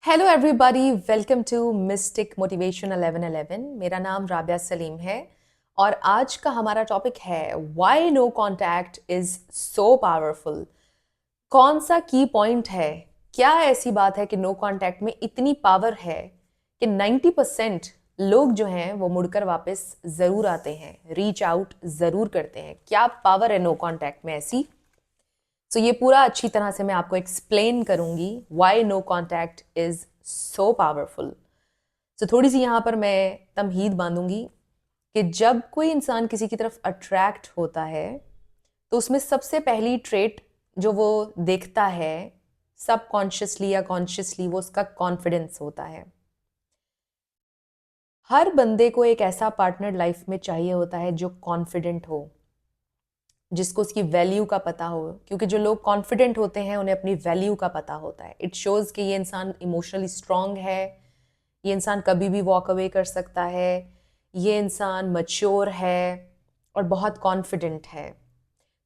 Hello everybody, welcome to mystic motivation 1111। मेरा नाम राबिया सलीम है और आज का हमारा टॉपिक है why no contact is so powerful. कौन सा की पॉइंट है, क्या ऐसी बात है कि नो कांटेक्ट में इतनी पावर है कि 90% लोग जो हैं वो मुड़कर वापस ज़रूर आते हैं, रीच आउट ज़रूर करते हैं। क्या पावर है नो कांटेक्ट में ऐसी? तो ये पूरा अच्छी तरह से मैं आपको एक्सप्लेन करूंगी why no contact is so powerful. तो थोड़ी सी यहाँ पर मैं तमहीद बांधूंगी कि जब कोई इंसान किसी की तरफ अट्रैक्ट होता है तो उसमें सबसे पहली ट्रेट जो वो देखता है सबकॉन्शियसली या कॉन्शियसली, वो उसका कॉन्फिडेंस होता है। हर बंदे को एक ऐसा पार्टनर लाइफ में चाहिए होता है जो कॉन्फिडेंट हो, जिसको उसकी वैल्यू का पता हो, क्योंकि जो लोग कॉन्फिडेंट होते हैं उन्हें अपनी वैल्यू का पता होता है। इट शोज़ कि ये इंसान इमोशनली स्ट्रांग है, ये इंसान कभी भी वॉक अवे कर सकता है, ये इंसान मच्योर है और बहुत कॉन्फिडेंट है।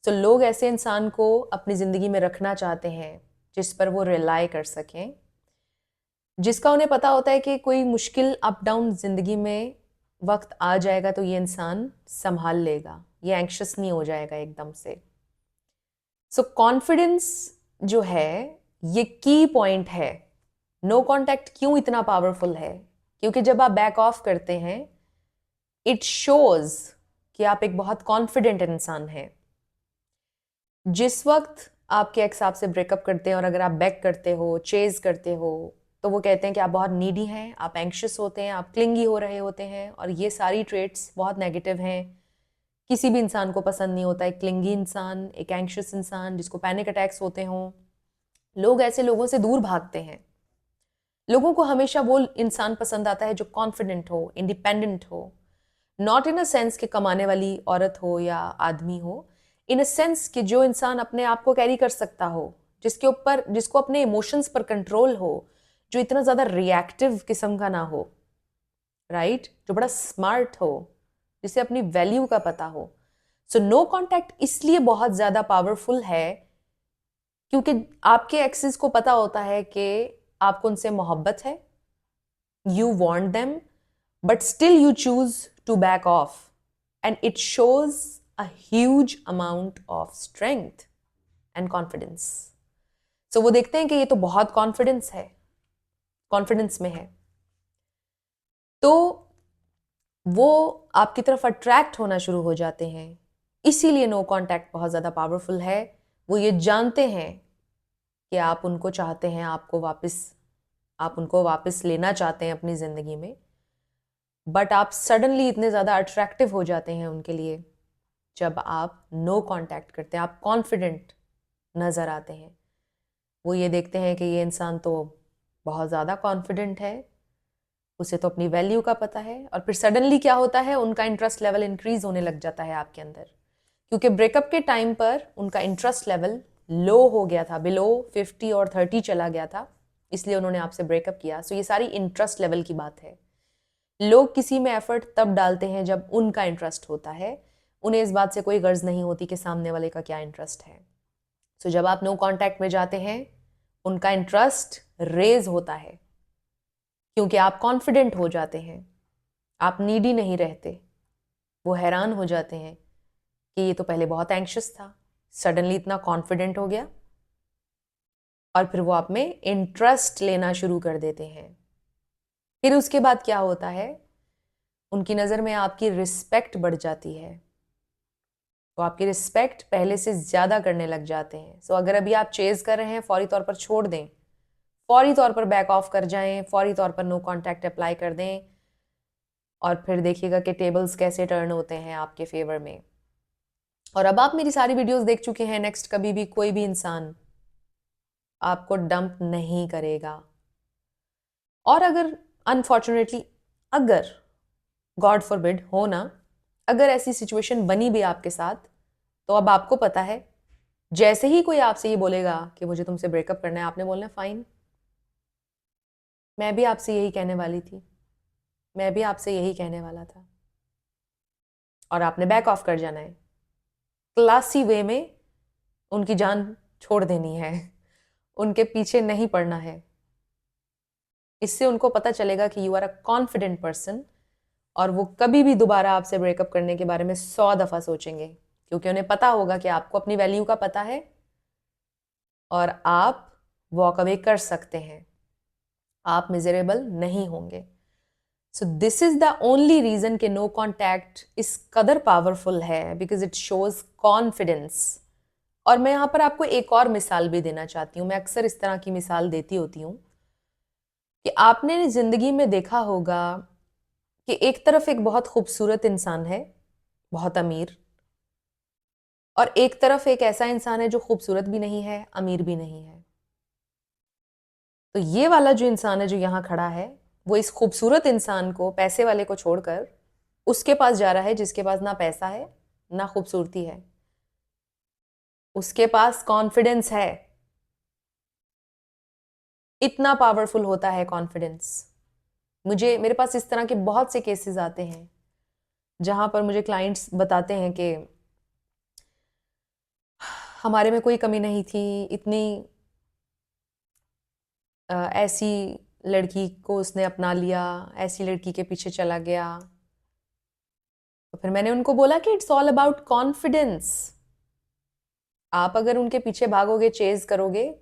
तो लोग ऐसे इंसान को अपनी ज़िंदगी में रखना चाहते हैं जिस पर वो रिलाई कर सकें, जिसका उन्हें पता होता है कि कोई मुश्किल अप डाउन ज़िंदगी में वक्त आ जाएगा तो ये इंसान संभाल लेगा, ये एंक्शस नहीं हो जाएगा एकदम से। सो कॉन्फिडेंस जो है ये की पॉइंट है। नो कांटेक्ट क्यों इतना पावरफुल है? क्योंकि जब आप बैक ऑफ करते हैं इट शोज कि आप एक बहुत कॉन्फिडेंट इंसान हैं। जिस वक्त आपके एक्स आपसे ब्रेकअप करते हैं और अगर आप बैक करते हो, चेज करते हो, तो वो कहते हैं कि आप बहुत नीडी हैं, आप एंक्शस होते हैं, आप क्लिंगी हो रहे होते हैं, और ये सारी ट्रेट्स बहुत नेगेटिव हैं। किसी भी इंसान को पसंद नहीं होता एक क्लिंगी इंसान, एक एंक्शस इंसान जिसको पैनिक अटैक्स होते हों। लोग ऐसे लोगों से दूर भागते हैं। लोगों को हमेशा वो इंसान पसंद आता है जो कॉन्फिडेंट हो, इंडिपेंडेंट हो। नॉट इन अ सेंस कि कमाने वाली औरत हो या आदमी हो, इन अ सेंस कि जो इंसान अपने आप को कैरी कर सकता हो, जिसको अपने इमोशंस पर कंट्रोल हो, जो इतना ज़्यादा रिएक्टिव किस्म का ना हो, राइट? जो बड़ा स्मार्ट हो, जिसे अपनी वैल्यू का पता हो। सो नो कांटेक्ट इसलिए बहुत ज़्यादा पावरफुल है क्योंकि आपके एक्सेस को पता होता है कि आपको उनसे मोहब्बत है, you want them, but still you choose to back off, and it shows a huge amount of strength and confidence. So वो देखते हैं कि ये तो बहुत कॉन्फिडेंस में है, तो वो आपकी तरफ अट्रैक्ट होना शुरू हो जाते हैं। इसीलिए नो कांटेक्ट बहुत ज़्यादा पावरफुल है। वो ये जानते हैं कि आप उनको चाहते हैं, आप उनको वापस लेना चाहते हैं अपनी ज़िंदगी में, बट आप सडनली इतने ज़्यादा अट्रैक्टिव हो जाते हैं उनके लिए जब आप नो कांटेक्ट करते हैं। आप कॉन्फिडेंट नज़र आते हैं। वो ये देखते हैं कि ये इंसान तो बहुत ज़्यादा कॉन्फिडेंट है, उसे तो अपनी वैल्यू का पता है, और फिर सडनली क्या होता है, उनका इंटरेस्ट लेवल इंक्रीज होने लग जाता है आपके अंदर। क्योंकि ब्रेकअप के टाइम पर उनका इंटरेस्ट लेवल लो हो गया था, बिलो 50 और 30 चला गया था, इसलिए उन्होंने आपसे ब्रेकअप किया। सो ये सारी इंटरेस्ट लेवल की बात है। लोग किसी में एफर्ट तब डालते हैं जब उनका इंटरेस्ट होता है, उन्हें इस बात से कोई गर्ज नहीं होती कि सामने वाले का क्या इंटरेस्ट है। सो जब आप नो कांटेक्ट में जाते हैं उनका इंटरेस्ट रेज होता है, क्योंकि आप कॉन्फिडेंट हो जाते हैं, आप नीडी नहीं रहते। वो हैरान हो जाते हैं कि ये तो पहले बहुत एंक्शस था, सडनली इतना कॉन्फिडेंट हो गया, और फिर वो आप में इंटरेस्ट लेना शुरू कर देते हैं। फिर उसके बाद क्या होता है, उनकी नज़र में आपकी रिस्पेक्ट बढ़ जाती है, तो आपकी रिस्पेक्ट पहले से ज़्यादा करने लग जाते हैं। सो अगर अभी आप चेज़ कर रहे हैं, फौरी तौर पर छोड़ दें, फौरी तौर पर बैक ऑफ कर जाएं, फौरी तौर पर नो कांटेक्ट अप्लाई कर दें, और फिर देखिएगा कि टेबल्स कैसे टर्न होते हैं आपके फेवर में। और अब आप मेरी सारी वीडियोस देख चुके हैं, नेक्स्ट कभी भी कोई भी इंसान आपको डंप नहीं करेगा। और अगर अनफॉर्चुनेटली, अगर गॉड फॉरबिड हो ना, अगर ऐसी सिचुएशन बनी भी आपके साथ, तो अब आपको पता है, जैसे ही कोई आपसे ये बोलेगा कि मुझे तुमसे ब्रेकअप करना है, आपने बोलना फाइन, मैं भी आपसे यही कहने वाली थी, मैं भी आपसे यही कहने वाला था, और आपने बैक ऑफ कर जाना है। क्लासी वे में उनकी जान छोड़ देनी है, उनके पीछे नहीं पड़ना है। इससे उनको पता चलेगा कि you are a confident person, और वो कभी भी दोबारा आपसे ब्रेकअप करने के बारे में 100 दफ़ा सोचेंगे, क्योंकि उन्हें पता होगा कि आपको अपनी वैल्यू का पता है और आप वॉक अवे कर सकते हैं, आप मिजरेबल नहीं होंगे। So this is the only reason कि नो कॉन्टैक्ट इस कदर पावरफुल है, बिकॉज इट शोज कॉन्फिडेंस। और मैं यहाँ पर आपको एक और मिसाल भी देना चाहती हूँ, मैं अक्सर इस तरह की मिसाल देती होती हूँ कि आपने जिंदगी में देखा होगा कि एक तरफ एक बहुत खूबसूरत इंसान है, बहुत अमीर, और एक तरफ एक ऐसा इंसान है जो खूबसूरत भी नहीं है, अमीर भी नहीं है। तो ये वाला जो इंसान है जो यहाँ खड़ा है, वो इस खूबसूरत इंसान को, पैसे वाले को छोड़कर उसके पास जा रहा है जिसके पास ना पैसा है ना खूबसूरती है, उसके पास कॉन्फिडेंस है। इतना पावरफुल होता है कॉन्फिडेंस। मेरे पास इस तरह के बहुत से केसेस आते हैं जहां पर मुझे क्लाइंट्स बताते हैं कि हमारे में कोई कमी नहीं थी, इतनी ऐसी लड़की को उसने अपना लिया, ऐसी लड़की के पीछे चला गया। तो फिर मैंने उनको बोला कि इट्स ऑल अबाउट कॉन्फिडेंस। आप अगर उनके पीछे भागोगे, चेज करोगे,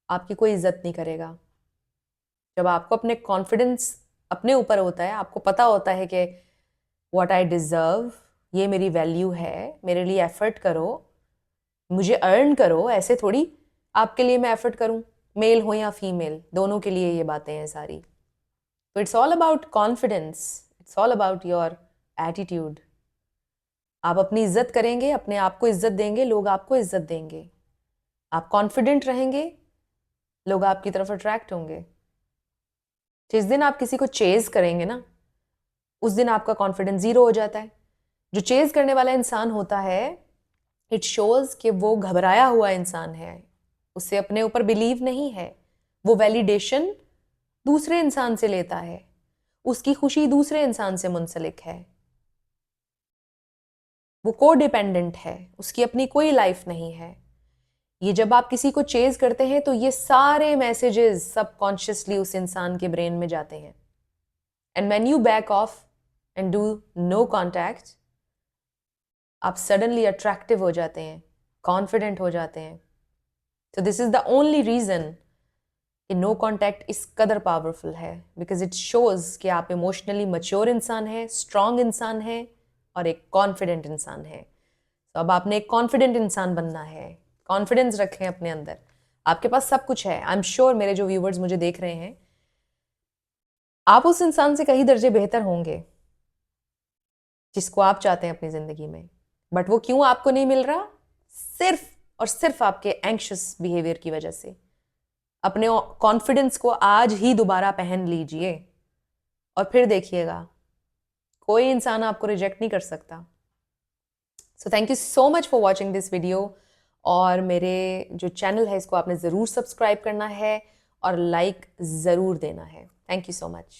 आपकी कोई इज्जत नहीं करेगा। जब आपको अपने कॉन्फिडेंस अपने ऊपर होता है, आपको पता होता है कि व्हाट आई डिजर्व, ये मेरी वैल्यू है, मेरे लिए एफर्ट करो, मुझे अर्न करो। ऐसे थोड़ी आपके लिए मैं एफर्ट करूं, मेल हो या फीमेल, दोनों के लिए ये बातें हैं सारी। तो it's all about confidence, it's all about your attitude. आप अपनी इज्जत करेंगे, अपने आप को इज्जत देंगे, लोग आपको इज्जत देंगे। आप कॉन्फिडेंट रहेंगे, लोग आपकी तरफ अट्रैक्ट होंगे। जिस दिन आप किसी को चेज करेंगे ना, उस दिन आपका कॉन्फिडेंस जीरो हो जाता है। जो चेज करने वाला इंसान होता है, इट शोज कि वो घबराया हुआ इंसान है, उसे अपने ऊपर बिलीव नहीं है, वो वैलिडेशन दूसरे इंसान से लेता है, उसकी खुशी दूसरे इंसान से मुंसलिक है, वो को डिपेंडेंट है, उसकी अपनी कोई लाइफ नहीं है। ये जब आप किसी को चेज करते हैं तो ये सारे मैसेजेस सबकॉन्शियसली उस इंसान के ब्रेन में जाते हैं। And when you back off and do no contact, आप सडनली अट्रैक्टिव हो जाते हैं, कॉन्फिडेंट हो जाते हैं। तो this is the only reason कि नो कॉन्टैक्ट इस कदर पावरफुल है, बिकॉज इट शोज कि आप इमोशनली मैच्योर इंसान है, स्ट्रांग इंसान है और एक कॉन्फिडेंट इंसान है। तो अब आपने एक कॉन्फिडेंट इंसान बनना है, कॉन्फिडेंस रखें अपने अंदर, आपके पास सब कुछ है। आई एम श्योर मेरे जो व्यूवर्स मुझे देख रहे हैं, आप उस इंसान से कई दर्जे बेहतर होंगे जिसको आप चाहते हैं अपनी जिंदगी में, बट वो क्यों आपको नहीं मिल रहा? सिर्फ और सिर्फ आपके एंग्शियस बिहेवियर की वजह से। अपने कॉन्फिडेंस को आज ही दोबारा पहन लीजिए और फिर देखिएगा, कोई इंसान आपको रिजेक्ट नहीं कर सकता। So thank you so much for watching this video. और मेरे जो चैनल है इसको आपने ज़रूर सब्सक्राइब करना है और लाइक ज़रूर देना है। Thank you so much.